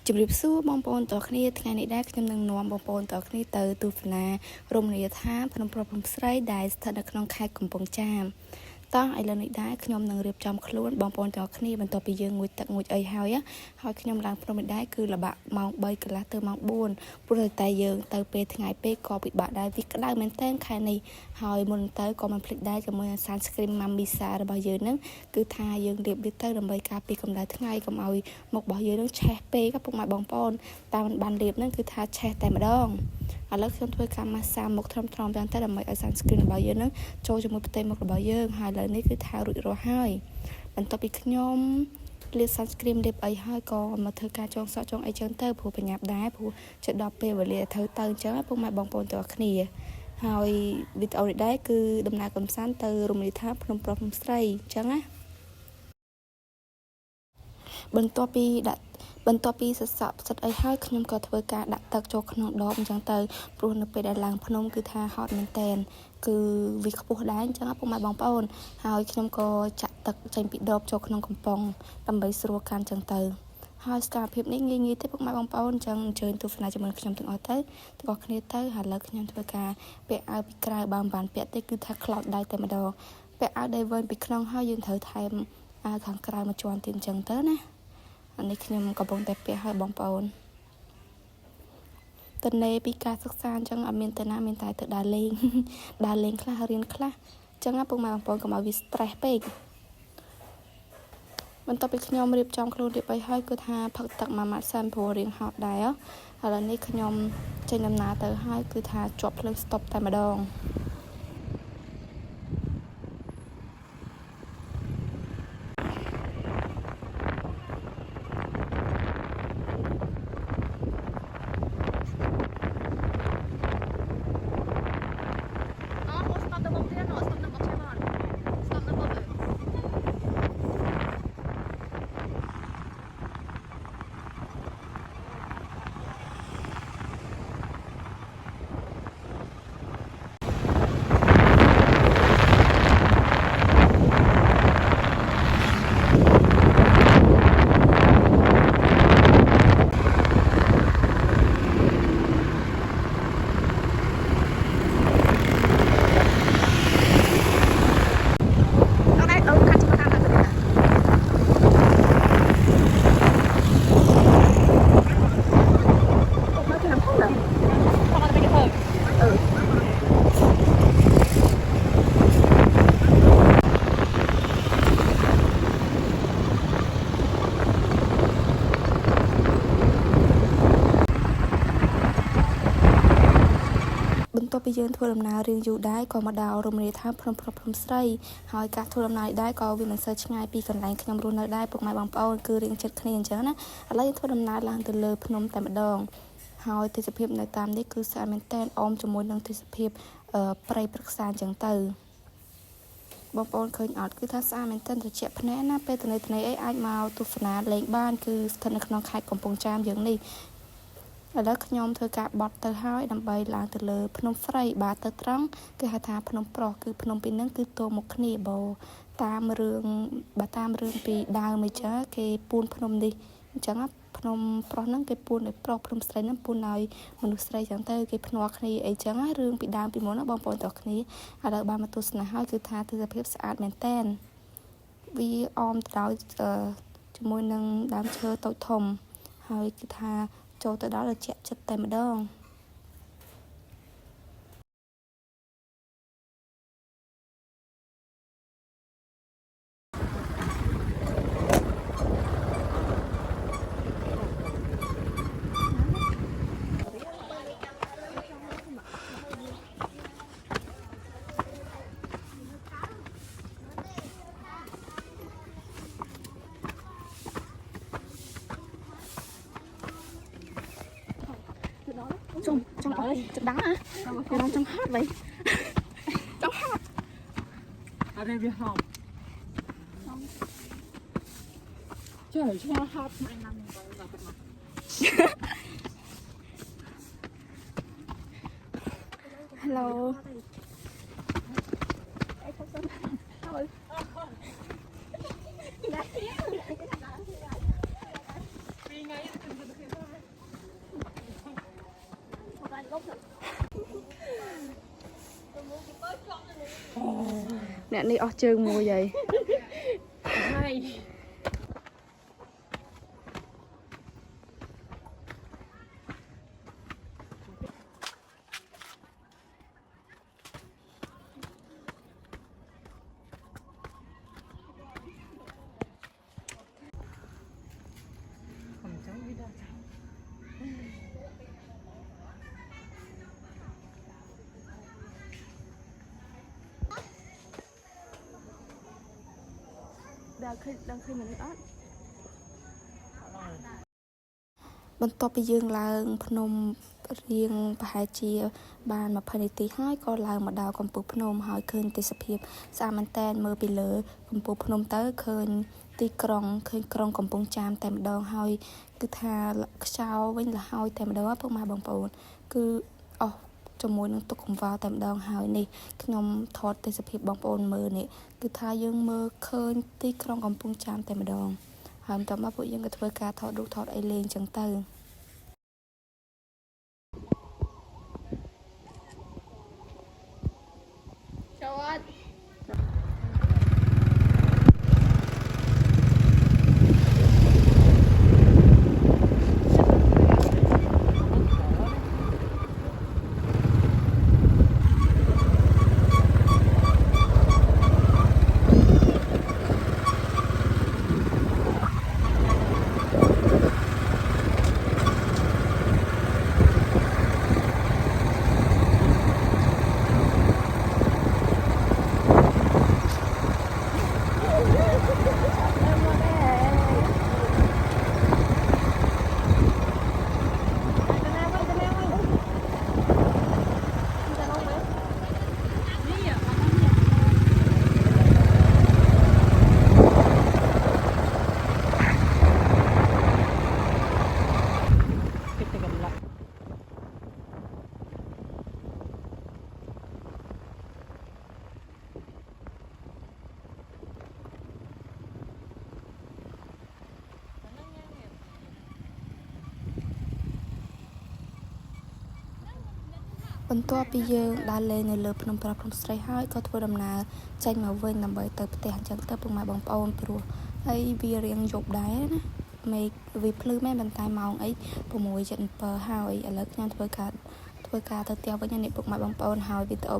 ជំរាបសួរបងប្អូនទាំងគ្នាថ្ងៃនេះដែរខ្ញុំនឹងនាំបងប្អូនទាំងគ្នាទៅទស្សនារមណីយដ្ឋានភ្នំប្រភ្នំស្រីដែលស្ថិតនៅក្នុងខេត្តកំពង់ចាមតោះឥឡូវនេះដែរខ្ញុំនឹងរៀបចំខ្លួនបងប្អូនទាំងគ្នាបន្ទាប់ពីយើងងូតទឹកងូតអីហើយខ្ញុំឡើងភ្នំនេះដែរគឺល្បាក់ម៉ោង3កន្លះទៅម៉ោង4ព្រោះតែយើងទៅពេលថ្ងៃពេកក៏ពិបាកដែរវាក្តៅមែនតើខែនេះហើយមុនទៅក៏មិនភ្លេចដែរជាមួយអាសានស្គ្រីមម៉ាមីសារបស់យើងនឹងគឺថាយើងរៀបវាទៅដើម្បីការពារកម្ដៅថ្ងៃកុំឲ្យមុខរបស់យើងនឹងឆេះពេកពុកម៉ែបងប្អូនតែមិនបានរៀបនឹងគឺថាឆេះតែម្ដងឥឡូវខ្ញុំធ្វើការម៉ាស្សាមុខត្រឹមត្រូវតែដើម្បីឲ្យសានស្គ្រីមរបស់យើងនឹងចូលជាមួយផ្ទៃមុខរបស់យើងហើយឥឡូវនេះគឺថារួចរាល់ហើយបន្ទាប់ពីខ្ញុំលាបសានស្គ្រីមលាបអីហើយក៏មកធ្វើការចងសក់ចងអីចឹងទៅព្រោះបញ្ញាប់ដែរព្រោះជិតដល់ពេលវេលាត្រូវទៅអញ្ចឹងពុកម៉ែបងប្អូនទាំងគ្នាហើយវីដេអូនេះដែរគឺដំណើរកំសាន្តទៅរមណីយដ្ឋានភ្នំប្រភ្នំស្រីអញ្ចឹងណាបន្ទាប់ពីសសក់ផ្សិតអីហើយខ្ញុំក៏ធ្វើការដាក់ទឹកចូលក្នុងដបអញ្ចឹងទៅព្រោះនៅពេលដែលឡើងភ្នំគឺថាហត់មែនតែនគឺវាខ្ពស់ដែរអញ្ចឹងពុកម៉ែបងប្អូនហើយខ្ញុំក៏ចាក់ទឹកចេញពីដបចូលក្នុងកំប៉ុងដើម្បីស្រួលកាន់អញ្ចឹងទៅហើយស្ថានភាពនេះងាយទេពុកម៉ែបងប្អូនអញ្ចឹងអញ្ជើញទស្សនាជាមួយខ្ញុំទាំងអស់ទៅទាំងអស់គ្នាទៅហើយឥឡូវខ្ញុំធ្វើការពាក់អាវពីក្រៅបើមិនបានពាក់ទេគឺថាខ្លោចដៃតែម្ដងពាក់អាវដៃវែងពីក្នុងហើយយើងត្រូវថែមអាវខាងក្រៅមួយជាន់ទៀតអញ្ចឹងទៅណាអានេះខ្ញុំកំពុងតែពាក់ឲ្យបងប្អូនតនេពីការសិក្សាអញ្ចឹងអត់មានទៅណាមានតែទៅដើរលេងខ្លះរៀនខ្លះអញ្ចឹងពុកម៉ែបងប្អូនកុំឲ្យវា stress ពេកបន្ទាប់ពីខ្ញុំរៀបចំខ្លួនរៀបអីហើយគឺថាផឹកទឹកមួយម៉ាត់សិនព្រោះរៀងហត់ដែរឥឡូវនេះខ្ញុំចេញដំណើរទៅហើយគឺថាជាប់ភ្លើង stop តែម្ដងបន្ទាប់ពីយើងធ្វើដំណើររៀងយូរដែរក៏មកដល់រមណីយដ្ឋានភ្នំប្រភ្នំស្រីហើយការធ្វើដំណើរដែរក៏វាមិនសូវឆ្ងាយពីកន្លែងខ្ញុំរស់នៅដែរពុកម៉ែបងប្អូនគឺរៀងជិតគ្នាអញ្ចឹងណាឥឡូវយើងធ្វើដំណើរឡើងទៅលើភ្នំតែម្ដងហើយទេសភាពនៅតាមនេះគឺស្អាតមែនតើអមជាមួយនឹងទេសភាពព្រៃព្រឹក្សាអញ្ចឹងទៅបងប្អូនឃើញអត់គឺថាស្អាតមែនតើត្រជាក់ភ្នែកណាពេលទៅអីអាចមកទស្សនាលេងបានគឺស្ថិតនៅក្នុងខេត្តកំពង់ចាមយើងនេះឥឡូវខ្ញុំធ្វើការបត់ទៅហើយដើម្បីឡើងទៅលើភ្នំស្រីបាទទៅត្រង់គេហៅថាភ្នំប្រុសគឺភ្នំពីរហ្នឹងគឺទល់មុខគ្នាបើតាមរឿងពីដើមអីចឹងគេពួនភ្នំនេះអញ្ចឹងភ្នំប្រុសហ្នឹងគេពួនឲ្យប្រុសភ្នំស្រីហ្នឹងពួនឲ្យមនុស្សស្រីចឹងទៅគេភ្នាល់គ្នាអីចឹងរឿងពីដើមពីមុនណាបងប្អូនទាំងគ្នាឥឡូវបានមកទស្សនាហើយគឺថាទិដ្ឋភាពស្អាតមែនតែនវាអមទៅដោយជាមួយនឹងដើមឈើតូចធំហើយគឺថាចូលទៅដល់ជាក់ចិត្តតែម្ដងtrong đắng hả? Thì đang trong hát vậy. Trong hát. Ở đây việc học. Chứ ở cho hát mai năm vào cái mặt. Hello. Vì ngay អ្នកនេះអស់ជើងមួយហើយ ហើយ đang khơi mình ớt បន្ទាប់ពីយើងឡើងភ្នំរៀងប្រហែលជាបាន20នាទីហើយក៏ឡើងមកដល់កំពូលភ្នំហើយឃើញទេសភាពស្អាតមែនតើមើលពីលើកំពូលភ្នំទៅឃើញទីក្រុងឃើញក្រុងកំពង់ចាមតែម្ដងហើយគឺថាខ្យល់វិញលហើយតែម្ដងពុកម៉ែបងប្អូនគឺអស់ជាមួយនឹងទុកកង្វល់តែម្ដងហើយនេះខ្ញុំថតទេសភាពបងប្អូនមើលនេះគឺថាយើងមើលឃើញទីក្រុងកំពង់ចាមតែម្ដងហើយបន្ទាប់មកពួកយើងក៏ធ្វើការថតរូបថតអីលេងចឹងទៅបន្ទាប់ពីយើងដើរលេងនៅលើភ្នំប្រុសភ្នំស្រីហើយក៏ធ្វើដំណើរចេញមកវិញដើម្បីទៅផ្ទះអញ្ចឹងទៅពុកម៉ែបងប្អូនព្រោះហើយវារៀងយប់ដែរណាមេឃវាភ្លឺមែនប៉ុន្តែម៉ោងអី 6:07 ហើយឥឡូវខ្ញុំធ្វើការទៅផ្ទះវិញនេះពុកម៉ែបងប្អូនហើយវីដេអូ